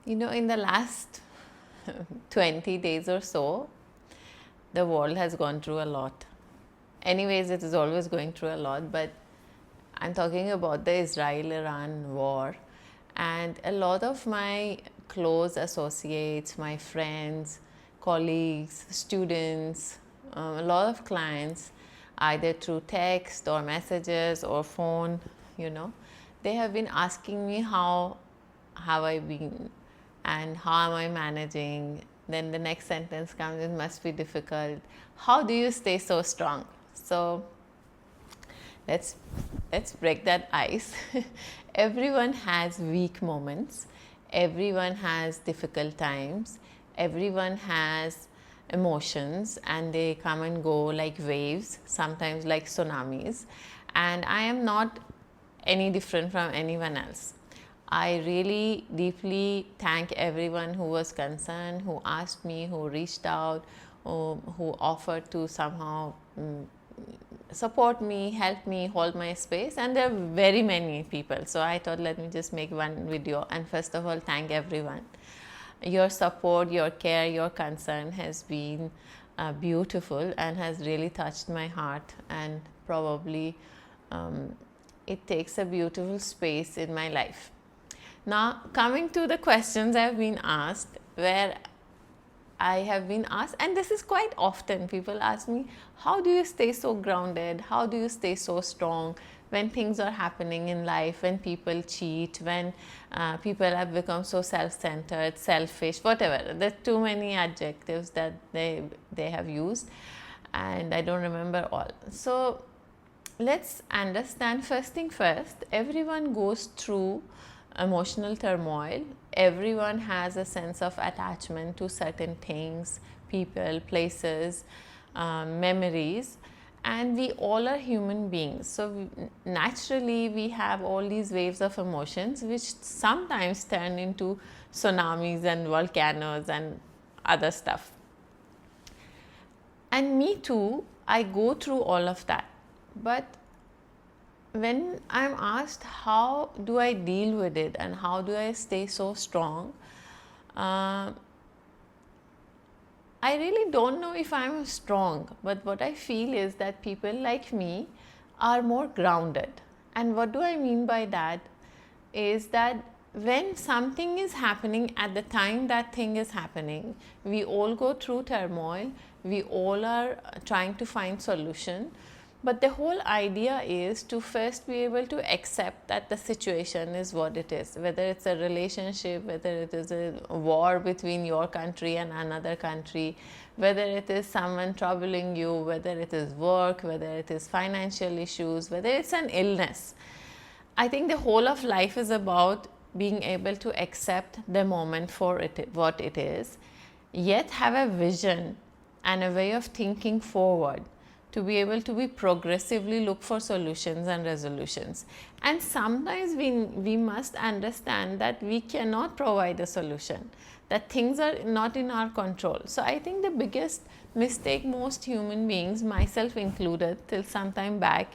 In the last 20 days or so, the world has gone through a lot. Anyways, it is always going through a lot, but I'm talking about the Israel-Iran war. And a lot of my close associates, my friends, colleagues, students, a lot of clients, either through text or messages or phone, they have been asking me how have I been and how am I managing. Then the next sentence comes, it must be difficult. How do you stay so strong? So let's break that ice. Everyone has weak moments, everyone has difficult times, everyone has emotions, and they come and go like waves, sometimes like tsunamis. And I am not any different from anyone else. I really deeply thank everyone who was concerned, who asked me, who reached out, who offered to somehow support me, help me, hold my space. And there are very many people. So I thought, let me just make one video. And first of all, thank everyone. Your support, your care, your concern has been beautiful and has really touched my heart. And probably it takes a beautiful space in my life. Now, coming to the questions I've been asked, where I have been asked, and this is quite often, people ask me, how do you stay so grounded? How do you stay so strong when things are happening in life, when people cheat, when people have become so self-centered, selfish, whatever. There are too many adjectives that they have used, and I don't remember all. So let's understand, first thing first, everyone goes through emotional turmoil. Everyone has a sense of attachment to certain things, people, places, memories, and we all are human beings. So naturally we have all these waves of emotions which sometimes turn into tsunamis and volcanoes and other stuff. And me too, I go through all of that. But when I'm asked how do I deal with it and how do I stay so strong, I really don't know if I'm strong, but what I feel is that people like me are more grounded. And what do I mean by that is that when something is happening at the time that thing is happening, we all go through turmoil, we all are trying to find solution. But the whole idea is to first be able to accept that the situation is what it is, whether it's a relationship, whether it is a war between your country and another country, whether it is someone troubling you, whether it is work, whether it is financial issues, whether it's an illness. I think the whole of life is about being able to accept the moment for it, what it is, yet have a vision and a way of thinking forward to be able to be progressively look for solutions and resolutions. And sometimes we must understand that we cannot provide a solution, that things are not in our control. So I think the biggest mistake most human beings, myself included, till some time back,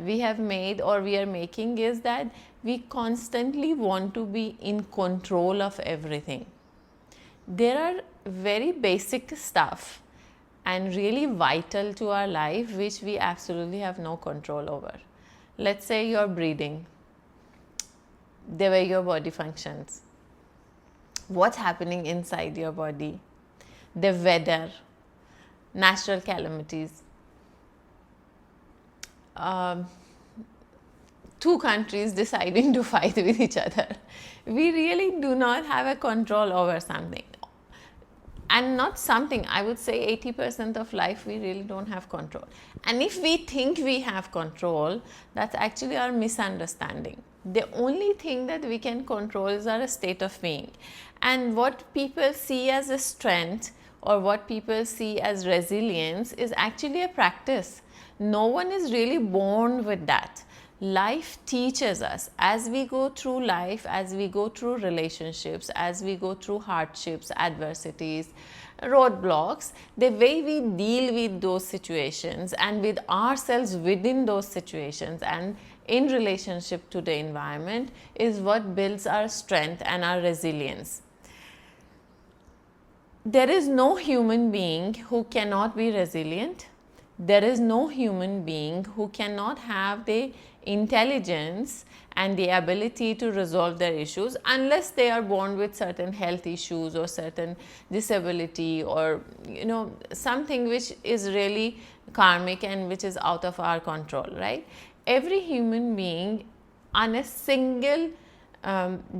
we have made or we are making is that we constantly want to be in control of everything. There are very basic stuff and really vital to our life which we absolutely have no control over. Let's say you're breathing, the way your body functions, what's happening inside your body, the weather, natural calamities, two countries deciding to fight with each other. We really do not have a control over something. And not something, I would say 80% of life we really don't have control. And if we think we have control, that's actually our misunderstanding. The only thing that we can control is our state of being. And what people see as a strength or what people see as resilience is actually a practice. No one is really born with that. Life teaches us as we go through life, as we go through relationships, as we go through hardships, adversities, roadblocks, the way we deal with those situations and with ourselves within those situations and in relationship to the environment is what builds our strength and our resilience. There is no human being who cannot be resilient. There is no human being who cannot have the intelligence and the ability to resolve their issues unless they are born with certain health issues or certain disability or something which is really karmic and which is out of our control, right? Every human being on a single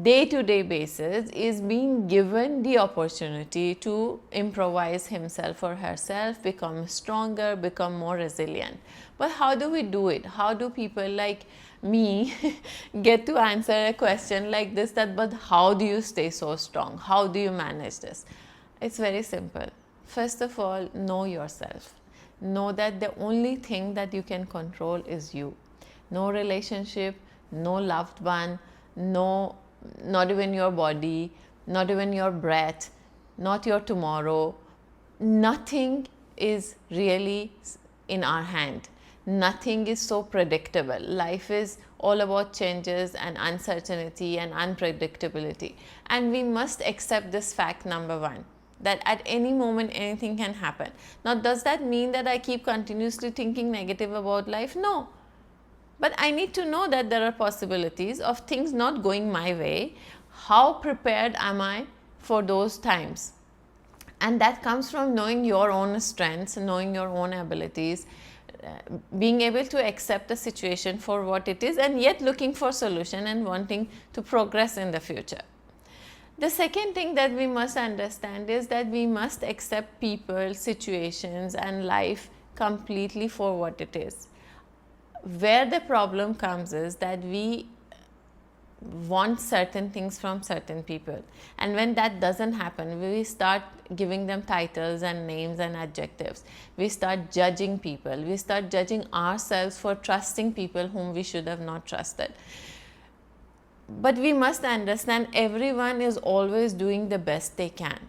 day-to-day basis is being given the opportunity to improvise himself or herself, become stronger, become more resilient. But how do we do it? How do people like me get to answer a question like this, that but how do you stay so strong? How do you manage this? It's very simple. First of all, know yourself. Know that the only thing that you can control is you. No relationship, no loved one, no, not even your body, not even your breath, not your tomorrow. Nothing is really in our hand. Nothing is so predictable. Life is all about changes and uncertainty and unpredictability. And we must accept this fact, number one, that at any moment anything can happen. Now, does that mean that I keep continuously thinking negative about life? No. But I need to know that there are possibilities of things not going my way. How prepared am I for those times? And that comes from knowing your own strengths, knowing your own abilities, being able to accept the situation for what it is, and yet looking for solution and wanting to progress in the future. The second thing that we must understand is that we must accept people, situations and life completely for what it is. Where the problem comes is that we want certain things from certain people, and when that doesn't happen, we start giving them titles and names and adjectives. We start judging people. We start judging ourselves for trusting people whom we should have not trusted. But we must understand everyone is always doing the best they can.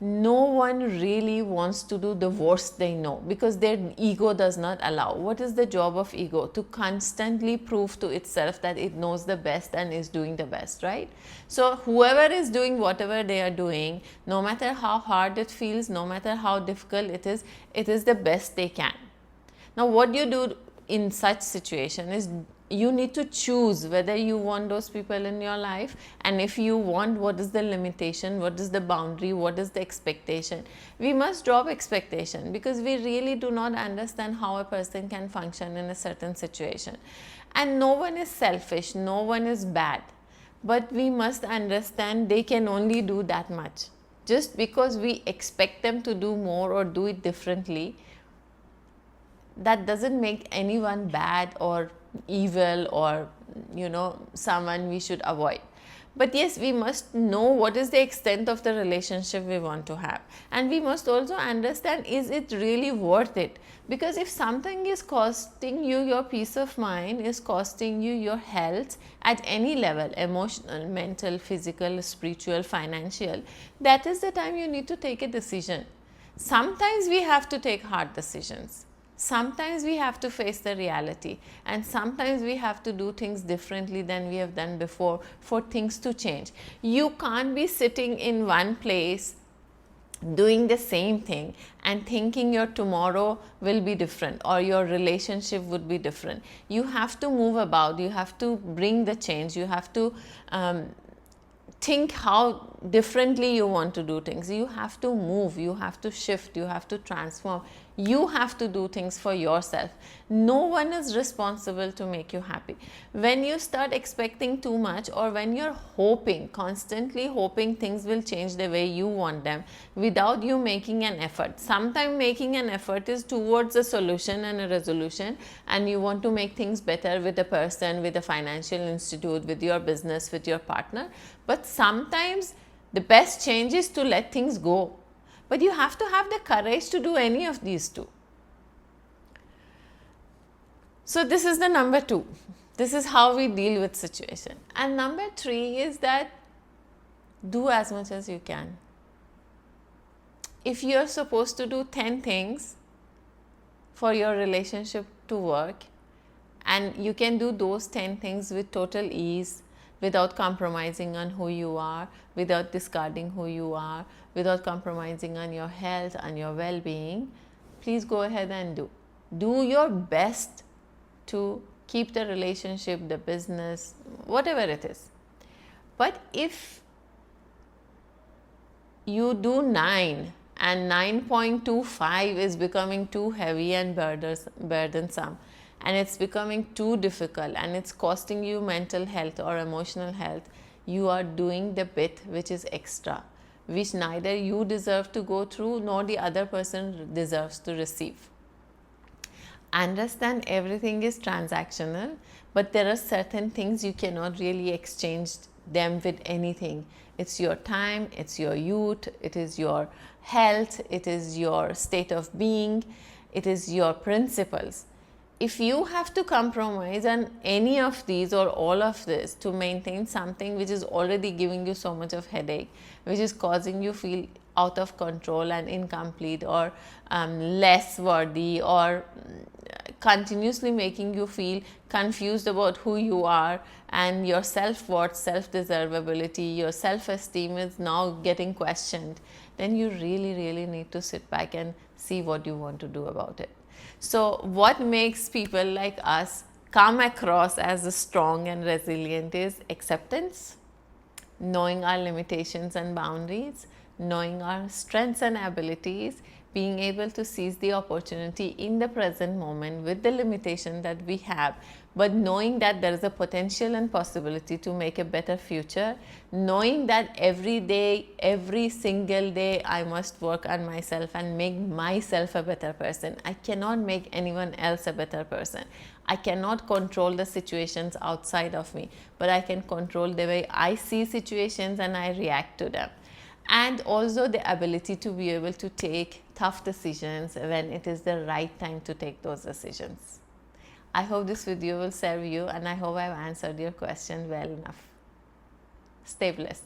No one really wants to do the worst they know because their ego does not allow. What is the job of ego? To constantly prove to itself that it knows the best and is doing the best, right? So whoever is doing whatever they are doing, no matter how hard it feels, no matter how difficult it is the best they can. Now, what you do in such situation is you need to choose whether you want those people in your life, and if you want, what is the limitation, what is the boundary, what is the expectation. We must drop expectation because we really do not understand how a person can function in a certain situation. And no one is selfish, no one is bad, but we must understand they can only do that much. Just because we expect them to do more or do it differently, that doesn't make anyone bad or evil or someone we should avoid. But yes, we must know what is the extent of the relationship we want to have, and we must also understand, is it really worth it? Because if something is costing you your peace of mind, is costing you your health at any level, emotional, mental, physical, spiritual, financial, that is the time you need to take a decision. Sometimes we have to take hard decisions. Sometimes we have to face the reality, and sometimes we have to do things differently than we have done before for things to change. You can't be sitting in one place doing the same thing and thinking your tomorrow will be different or your relationship would be different. You have to move about, you have to bring the change, you have to think how differently you want to do things. You have to move, you have to shift, you have to transform. You have to do things for yourself. No one is responsible to make you happy. When you start expecting too much, or when you're hoping, constantly hoping things will change the way you want them without you making an effort. Sometimes making an effort is towards a solution and a resolution, and you want to make things better with a person, with a financial institute, with your business, with your partner. But sometimes the best change is to let things go. But you have to have the courage to do any of these two. So this is the number 2. This is how we deal with situation. And number 3 is that do as much as you can. If you are supposed to do 10 things for your relationship to work, And you can do those 10 things with total ease, without compromising on who you are, without discarding who you are, without compromising on your health and your well-being. Please go ahead and do your best to keep the relationship, the business, whatever it is. But if you do 9 and 9.25 is becoming too heavy and burdensome, and it's becoming too difficult, and it's costing you mental health or emotional health, you are doing the bit which is extra, which neither you deserve to go through nor the other person deserves to receive. Understand everything is transactional, but there are certain things you cannot really exchange them with anything. It's your time, it's your youth, it is your health, it is your state of being, it is your principles. If you have to compromise on any of these or all of this to maintain something which is already giving you so much of headache, which is causing you feel out of control and incomplete, or less worthy, or continuously making you feel confused about who you are, and your self-worth, self-deservability, your self-esteem is now getting questioned, then you really need to sit back and see what you want to do about it. So what makes people like us come across as strong and resilient is acceptance, knowing our limitations and boundaries, knowing our strengths and abilities, being able to seize the opportunity in the present moment with the limitation that we have, but knowing that there is a potential and possibility to make a better future, knowing that every day, every single day, I must work on myself and make myself a better person. I cannot make anyone else a better person. I cannot control the situations outside of me, but I can control the way I see situations and I react to them. And also the ability to be able to take tough decisions when it is the right time to take those decisions. I hope this video will serve you, and I hope I've answered your question well enough. Stay blessed.